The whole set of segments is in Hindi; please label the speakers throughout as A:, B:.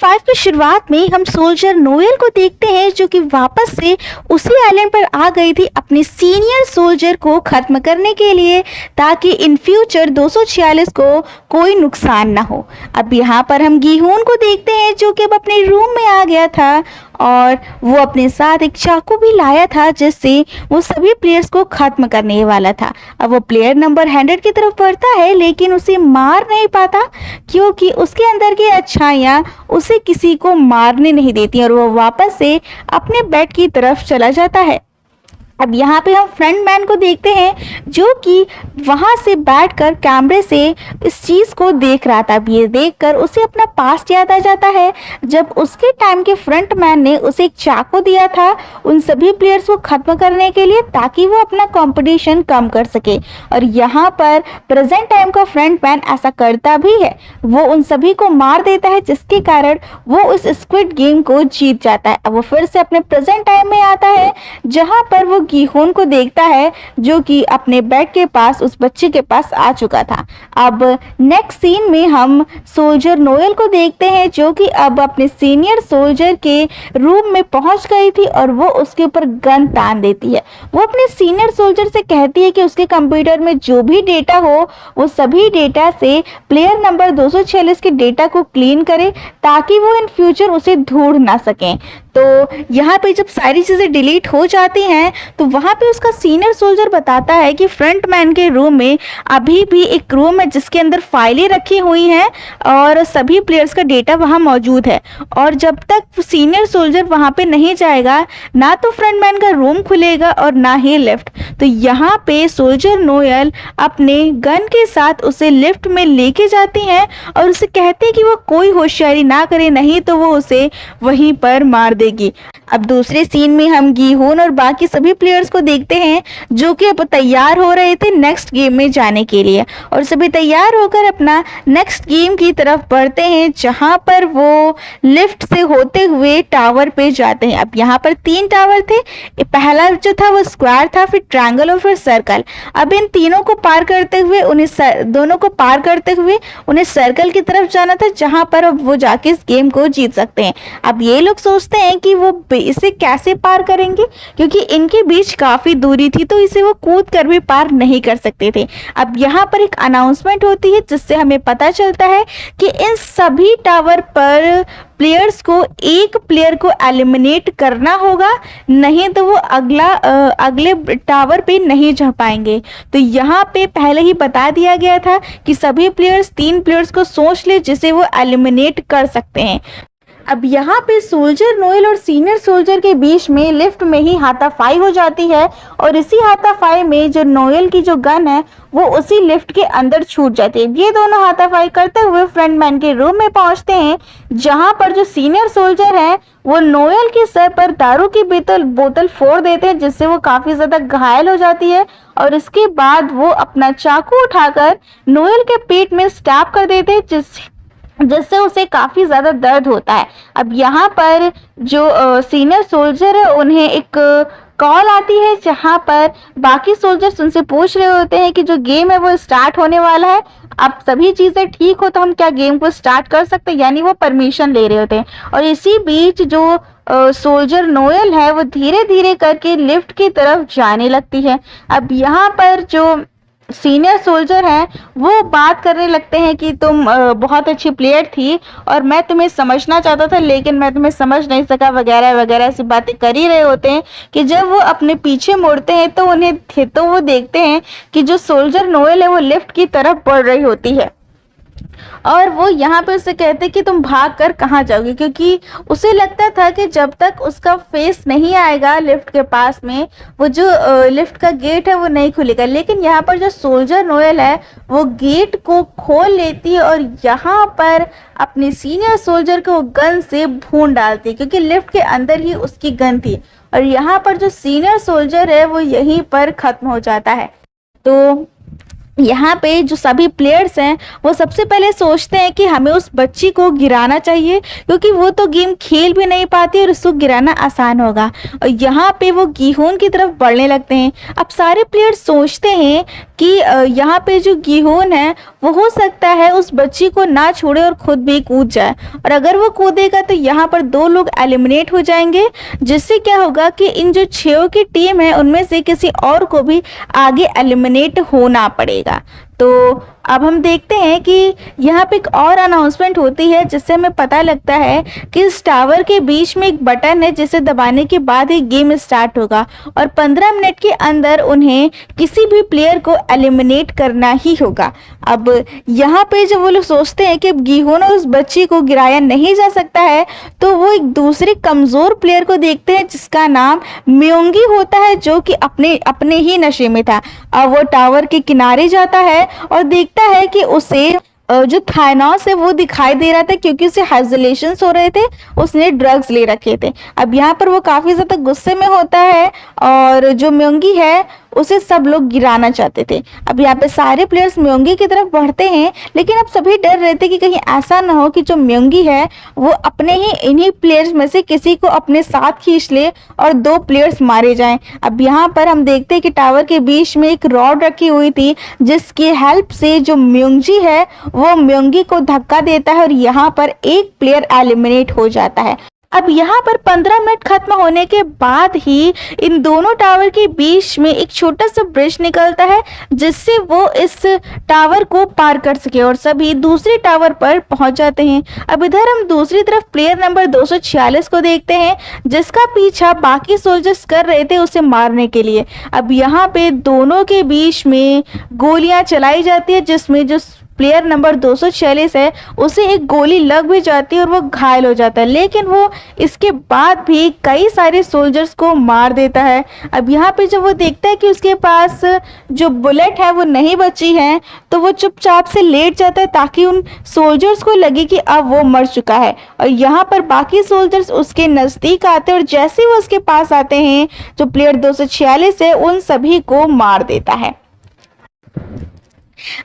A: 5 की शुरुआत में हम सोल्जर नोएल को देखते हैं जो कि वापस से उसी आइलैंड पर आ गई थी अपने सीनियर सोल्जर को खत्म करने के लिए, ताकि इन फ्यूचर 246 को कोई नुकसान ना हो। अब यहाँ पर हम गीहून को देखते हैं जो कि अब अपने रूम में आ गया था और वो अपने साथ एक चाकू भी लाया था जिससे वो सभी प्लेयर्स को खत्म करने वाला था। अब वो प्लेयर नंबर 100 की तरफ बढ़ता है लेकिन उसे मार नहीं पाता क्योंकि उसके अंदर की अच्छाइयाँ उसे किसी को मारने नहीं देती और वो वापस से अपने बेड की तरफ चला जाता है। अब यहाँ पे हम फ्रंट मैन को देखते हैं जो कि वहाँ से बैठकर कैमरे से इस चीज़ को देख रहा था। अब ये देखकर उसे अपना पास्ट याद आ जाता है जब उसके टाइम के फ्रंट मैन ने उसे एक चाकू दिया था उन सभी प्लेयर्स को ख़त्म करने के लिए ताकि वो अपना कंपटीशन कम कर सके। और यहाँ पर प्रेजेंट टाइम का फ्रंट मैन ऐसा करता भी है, वो उन सभी को मार देता है जिसके कारण वो उस स्क्विड गेम को जीत जाता है। अब वो फिर से अपने प्रेजेंट टाइम में आता है जहाँ पर वो गीहून को देखता है जो कि अपने बेड के पास उस बच्चे के पास आ चुका था। अब नेक्स्ट सीन में हम सोल्जर नोएल को देखते हैं जो कि अब अपने सीनियर सोल्जर के रूम में पहुंच गई थी और वो उसके ऊपर गन तान देती है। वो अपने सीनियर सोल्जर से कहती है कि उसके कंप्यूटर में जो भी डेटा हो वो सभी डेटा से प्लेयर नंबर 246 के डेटा को क्लीन करे ताकि वो इन फ्यूचर उसे ढूंढ ना सकें। तो यहाँ पे जब सारी चीज़ें डिलीट हो जाती हैं तो वहाँ पे उसका सीनियर सोल्जर बताता है कि फ्रंट मैन के रूम में अभी भी एक रूम है जिसके अंदर फाइलें रखी हुई हैं और सभी प्लेयर्स का डेटा वहाँ मौजूद है और जब तक सीनियर सोल्जर वहाँ पे नहीं जाएगा ना तो फ्रंट मैन का रूम खुलेगा और ना ही लिफ्ट। तो यहाँ पे सोल्जर नोएल अपने गन के साथ उसे लिफ्ट में लेके जाती हैं और उसे कहते हैं कि वो कोई होशियारी ना करे नहीं तो वो उसे वहीं पर मार देगी। अब दूसरे सीन में हम गीहून और बाकी सभी प्लेयर्स को देखते हैं जो कि अब तैयार हो रहे थे नेक्स्ट गेम में जाने के लिए और सभी तैयार होकर अपना नेक्स्ट गेम की तरफ बढ़ते हैं जहां पर वो लिफ्ट से होते हुए टावर पे जाते हैं। अब यहाँ पर 3 टावर थे, पहला जो था वो स्क्वायर था, फिर ट्रायंगल और फिर सर्कल। अब इन तीनों को पार करते हुए दोनों को पार करते हुए उन्हें सर्कल की तरफ जाना था जहां पर अब वो जाके इस गेम को जीत सकते हैं। अब ये लोग सोचते हैं कि वो इसे कैसे पार करेंगे क्योंकि इनके बीच काफी दूरी थी तो इसे वो कूद कर भी पार नहीं कर सकते थे। अब यहाँ पर एक अनाउंसमेंट होती है जिससे हमें पता चलता है कि इन सभी टावर पर प्लेयर्स को एक प्लेयर को एलिमिनेट करना होगा, नहीं तो वो अगले टावर पे नहीं जा पाएंगे। तो यहाँ पे पहले ही बता दिया गया था कि सभी प्लेयर्स 3 प्लेयर्स को सोच ले जिसे वो एलिमिनेट कर सकते हैं। अब यहाँ पे सोल्जर नोएल और सीनियर सोल्जर के बीच में लिफ्ट में ही हाथापाई हो जाती है और इसी हाथापाई में जो नोएल की जो गन है वो उसी लिफ्ट के अंदर छूट जाती है। ये दोनों हाथापाई करते हुए फ्रंट मैन के रूम में पहुंचते हैं जहां पर जो सीनियर सोल्जर है वो नोएल के सर पर दारू की बोतल फोड़ देते हैं जिससे वो काफी ज्यादा घायल हो जाती है और इसके बाद वो अपना चाकू उठाकर नोएल के पेट में स्टैब कर देते हैं जिससे उसे काफी ज्यादा दर्द होता है। अब यहाँ पर जो सीनियर सोल्जर है उन्हें एक कॉल आती है जहाँ पर बाकी सोल्जर्स उनसे पूछ रहे होते हैं कि जो गेम है वो स्टार्ट होने वाला है, अब सभी चीजें ठीक हो तो हम क्या गेम को स्टार्ट कर सकते हैं, यानी वो परमिशन ले रहे होते हैं। और इसी बीच जो सोल्जर नोएल है वो धीरे धीरे करके लिफ्ट की तरफ जाने लगती है। अब यहाँ पर जो सीनियर सोल्जर हैं वो बात करने लगते हैं कि तुम बहुत अच्छी प्लेयर थी और मैं तुम्हें समझना चाहता था लेकिन मैं तुम्हें समझ नहीं सका वगैरह वगैरह ऐसी बातें कर ही रहे होते हैं कि जब वो अपने पीछे मुड़ते हैं तो वो देखते हैं कि जो सोल्जर नोएल है वो लिफ्ट की तरफ बढ़ रही होती है और वो यहाँ पे उससे कहते कि तुम भाग कर कहाँ जाओगे, क्योंकि उसे लगता था कि जब तक उसका फेस नहीं आएगा लिफ्ट के पास में वो जो लिफ्ट का गेट है वो नहीं खुलेगा। लेकिन यहाँ पर जो सोल्जर नोएल है वो गेट को खोल लेती है और यहाँ पर अपने सीनियर सोल्जर को गन से भून डालती है क्योंकि लिफ्ट के अंदर ही उसकी गन थी और यहाँ पर जो सीनियर सोल्जर है वो यहीं पर खत्म हो जाता है। तो यहाँ पे जो सभी प्लेयर्स हैं वो सबसे पहले सोचते हैं कि हमें उस बच्ची को गिराना चाहिए क्योंकि वो तो गेम खेल भी नहीं पाती और उसको गिराना आसान होगा और यहाँ पे वो गीहून की तरफ बढ़ने लगते हैं। अब सारे प्लेयर्स सोचते हैं कि यहाँ पे जो गीहून है वो हो सकता है उस बच्ची को ना छोड़े और खुद भी कूद जाए, और अगर वो कूदेगा तो यहाँ पर 2 लोग एलिमिनेट हो जाएंगे, जिससे क्या होगा कि इन जो 6 की टीम है उनमें से किसी और को भी आगे एलिमिनेट होना पड़ेगा। तो अब हम देखते हैं कि यहाँ पे एक और अनाउंसमेंट होती है, जिससे हमें पता लगता है कि इस टावर के बीच में एक बटन है जिसे दबाने के बाद ही गेम स्टार्ट होगा, और 15 मिनट के अंदर उन्हें किसी भी प्लेयर को एलिमिनेट करना ही होगा। अब यहाँ पे जब वो लोग सोचते हैं कि अब गीहोन और उस बच्ची को गिराया नहीं जा सकता है, तो वो एक दूसरे कमज़ोर प्लेयर को देखते हैं जिसका नाम म्योंगी होता है, जो कि अपने अपने ही नशे में था। अब वो टावर के किनारे जाता है और देखता है कि उसे जो थानोस है वो दिखाई दे रहा था, क्योंकि उसे हाइजुलेशंस हो रहे थे, उसने ड्रग्स ले रखे थे। अब यहाँ पर वो काफ़ी ज़्यादा गुस्से में होता है, और जो म्योंगी है उसे सब लोग गिराना चाहते थे। अब यहाँ पे सारे प्लेयर्स म्योंगी की तरफ बढ़ते हैं, लेकिन अब सभी डर रहे थे कि कहीं ऐसा ना हो कि जो म्योंगी है वो अपने ही इन्हीं प्लेयर्स में से किसी को अपने साथ खींच ले और 2 प्लेयर्स मारे जाएं। अब यहाँ पर हम देखते हैं कि टावर के बीच में एक रॉड रखी हुई थी, जिसकी हेल्प से जो म्योंजी है वो म्योंगी को धक्का देता है, और यहाँ पर एक प्लेयर एलिमिनेट हो जाता है। अब यहाँ पर 15 मिनट खत्म होने के बाद ही इन दोनों टावर के बीच में एक छोटा सा ब्रिज निकलता है, जिससे वो इस टावर को पार कर सके और सभी दूसरे टावर पर पहुंच जाते हैं। अब इधर हम दूसरी तरफ प्लेयर नंबर 246 को देखते हैं, जिसका पीछा बाकी सोल्जर्स कर रहे थे उसे मारने के लिए। अब यहाँ पे दोनों के बीच में गोलियां चलाई जाती है, जिसमें जो प्लेयर नंबर 246 है उसे एक गोली लग भी जाती है और वो घायल हो जाता है, लेकिन वो इसके बाद भी कई सारे सोल्जर्स को मार देता है। अब यहाँ पे जब वो देखता है कि उसके पास जो बुलेट है वो नहीं बची है, तो वो चुपचाप से लेट जाता है ताकि उन सोल्जर्स को लगे कि अब वो मर चुका है। और यहाँ पर बाकी सोल्जर्स उसके नज़दीक आते हैं, और जैसे वो उसके पास आते हैं जो प्लेयर 246 है उन सभी को मार देता है।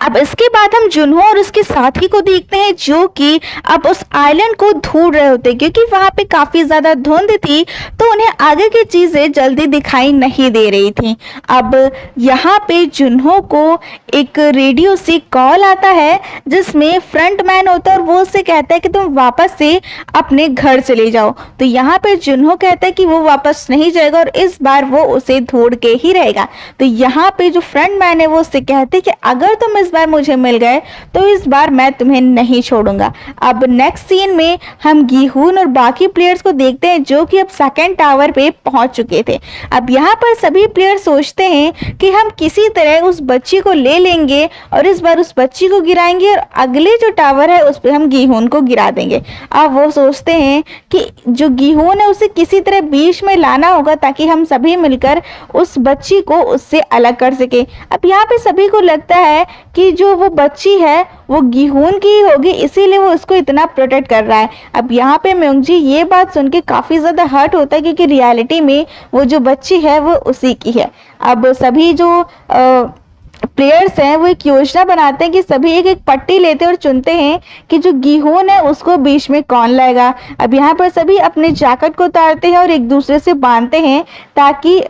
A: अब इसके बाद हम जुन्हो और उसके साथी को देखते हैं, जो कि अब उस आइलैंड को ढूंढ रहे होते हैं, क्योंकि वहां पे काफी ज्यादा धुंध थी, तो उन्हें आगे की चीजें जल्दी दिखाई नहीं दे रही थी। अब यहाँ पे जुन्हो को एक रेडियो से कॉल आता है, जिसमें फ्रंट मैन होता है और वो उससे कहता है कि तुम वापस से अपने घर चले जाओ। तो यहाँ पे जुन्हो कहता है कि वो वापस नहीं जाएगा और इस बार वो उसे ढूंढ के ही रहेगा। तो यहाँ पे जो फ्रंट मैन है वो उससे कहते हैं कि अगर तुम इस बार मुझे मिल गए तो इस बार मैं तुम्हें नहीं छोड़ूंगा। अब नेक्स्ट सीन में हम गीहून और बाकी प्लेयर्स को देखते हैं, जो कि अब सेकंड टावर पे पहुंच चुके थे। अब यहाँ पर सभी प्लेयर सोचते हैं कि हम किसी तरह उस बच्ची को ले लेंगे और इस बार उस बच्ची को गिराएंगे और अगले जो टावर है उस पर हम गीहून को गिरा देंगे। अब वो सोचते हैं कि जो गीहून है उसे किसी तरह बीच में लाना होगा, ताकि हम सभी मिलकर उस बच्ची को उससे अलग कर सके। अब यहाँ पे सभी को लगता है कि जो वो बच्ची है वो गीहून की होगी, इसीलिए वो उसको इतना प्रोटेक्ट कर रहा है। अब यहाँ पे म्योंगजी ये बात सुन के काफ़ी ज़्यादा हर्ट होता है, क्योंकि रियलिटी में वो जो बच्ची है वो उसी की है। अब सभी जो प्लेयर्स हैं वो एक योजना बनाते हैं कि सभी एक एक पट्टी लेते हैं और चुनते हैं कि जो गीहून है उसको बीच में कौन लाएगा। अब यहाँ पर सभी अपने जैकेट को उतारते हैं और एक दूसरे से बांधते हैं, ताकि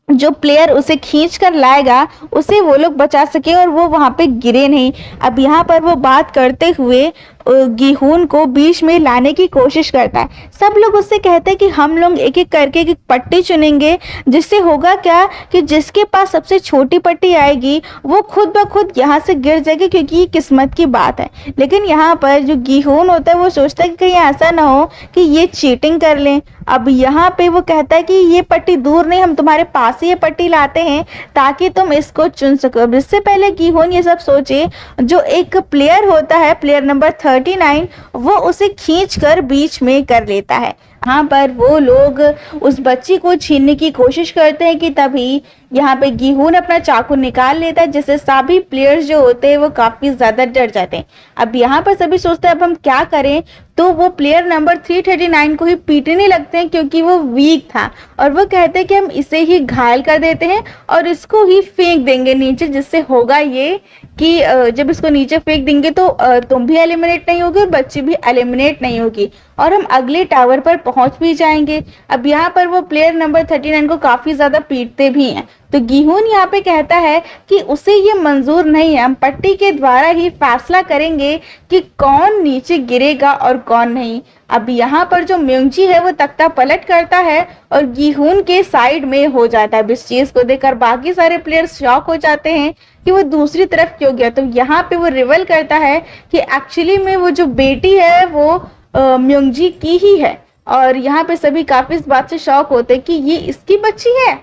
A: जो प्लेयर उसे खींच कर लाएगा उसे वो लोग बचा सके और वो वहाँ पे गिरे नहीं। अब यहाँ पर वो बात करते हुए गीहून को बीच में लाने की कोशिश करता है। सब लोग उससे कहते हैं कि हम लोग एक एक करके एक पट्टी चुनेंगे, जिससे होगा क्या कि जिसके पास सबसे छोटी पट्टी आएगी वो खुद ब खुद यहाँ से गिर जाएगी, क्योंकि ये किस्मत की बात है। लेकिन यहाँ पर जो गीहून होता है वो सोचता है कि कहीं ऐसा ना हो कि ये चीटिंग कर लें। अब यहाँ पे वो कहता है कि ये पट्टी दूर नहीं, हम तुम्हारे पास ही ये पट्टी लाते हैं ताकि तुम इसको चुन सको। अब इससे पहले गीहून ये सब सोचे, जो एक प्लेयर होता है प्लेयर नंबर 39, वो उसे खींचकर बीच में कर लेता है। यहाँ पर वो लोग उस बच्ची को छीनने की कोशिश करते हैं कि तभी यहाँ पे गीहून अपना चाकू निकाल लेता है, जिससे सभी प्लेयर्स जो होते हैं वो काफ़ी ज़्यादा डर जाते हैं। अब यहाँ पर सभी सोचते हैं अब हम क्या करें, तो वो प्लेयर नंबर 339 को ही पीटने लगते हैं, क्योंकि वो वीक था, और वो कहते हैं कि हम इसे ही घायल कर देते हैं और इसको ही फेंक देंगे नीचे, जिससे होगा ये कि जब इसको नीचे फेंक देंगे तो तुम भी एलिमिनेट नहीं होगी और बच्ची भी एलिमिनेट नहीं होगी और हम अगले टावर पर पहुंच भी जाएंगे। अब यहाँ पर वो प्लेयर नंबर 39 को काफी ज्यादा पीटते भी हैं। तो गिहून यहाँ पे कहता है कि उसे ये मंजूर नहीं है, हम पट्टी के द्वारा ही फैसला करेंगे कि कौन नीचे गिरेगा और कौन नहीं। अब यहाँ पर जो म्योंगजी है वो तख्ता पलट करता है और गिहून के साइड में हो जाता है। इस चीज को देखकर बाकी सारे प्लेयर्स शॉक हो जाते हैं कि वो दूसरी तरफ क्यों गया। तो यहाँ पे वो रिवील करता है कि एक्चुअली में वो जो बेटी है वो म्योंगजी की ही है और यहाँ पे सभी काफी इस बात से शॉक होते हैं कि ये इसकी बच्ची है।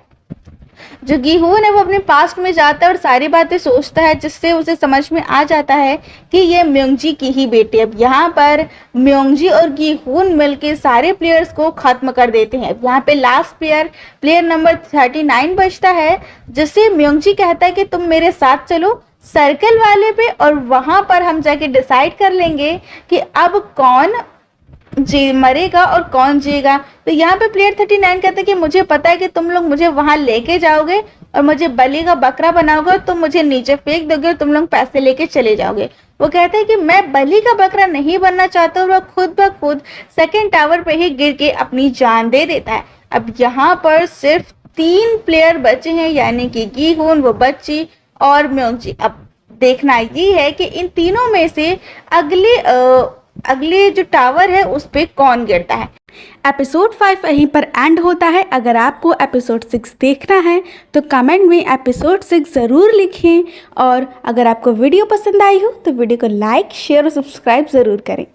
A: जो गिहून है वो अपने पास्ट में जाता है और सारी बातें सोचता है जिससे उसे समझ में आ जाता है कि ये म्योंगजी की ही बेटी है। अब यहाँ पर म्योंगजी और गिहून मिलकर सारे प्लेयर्स को खत्म कर देते हैं। यहाँ पे लास्ट प्लेयर नंबर 39 बचता है जिससे म्योंगजी कहता है कि तुम मेरे साथ चलो सर्कल वाले पे और वहां पर हम जाके डिसाइड कर लेंगे कि अब कौन जी मरेगा और कौन जिएगा। तो यहाँ पे प्लेयर 39 कहता है कि मुझे पता है कि तुम लोग मुझे वहां लेके जाओगे और मुझे बलि का बकरा बनाओगे और तुम मुझे नीचे फेंक दोगे और तुम लोग पैसे लेके चले जाओगे। वो कहते हैं कि मैं बलि का बकरा नहीं बनना चाहता और वो खुद ब खुद सेकेंड टावर पे ही गिर के अपनी जान दे देता है। अब यहाँ पर सिर्फ 3 प्लेयर बचे हैं यानी कि गिहून, वो बच्ची और म्योंगजी। अब देखना ये है कि इन तीनों में से अगले जो टावर है उस पे कौन गिरता है।
B: एपिसोड 5 यहीं पर एंड होता है। अगर आपको एपिसोड 6 देखना है तो कमेंट में एपिसोड 6 ज़रूर लिखें और अगर आपको वीडियो पसंद आई हो तो वीडियो को लाइक, शेयर और सब्सक्राइब ज़रूर करें।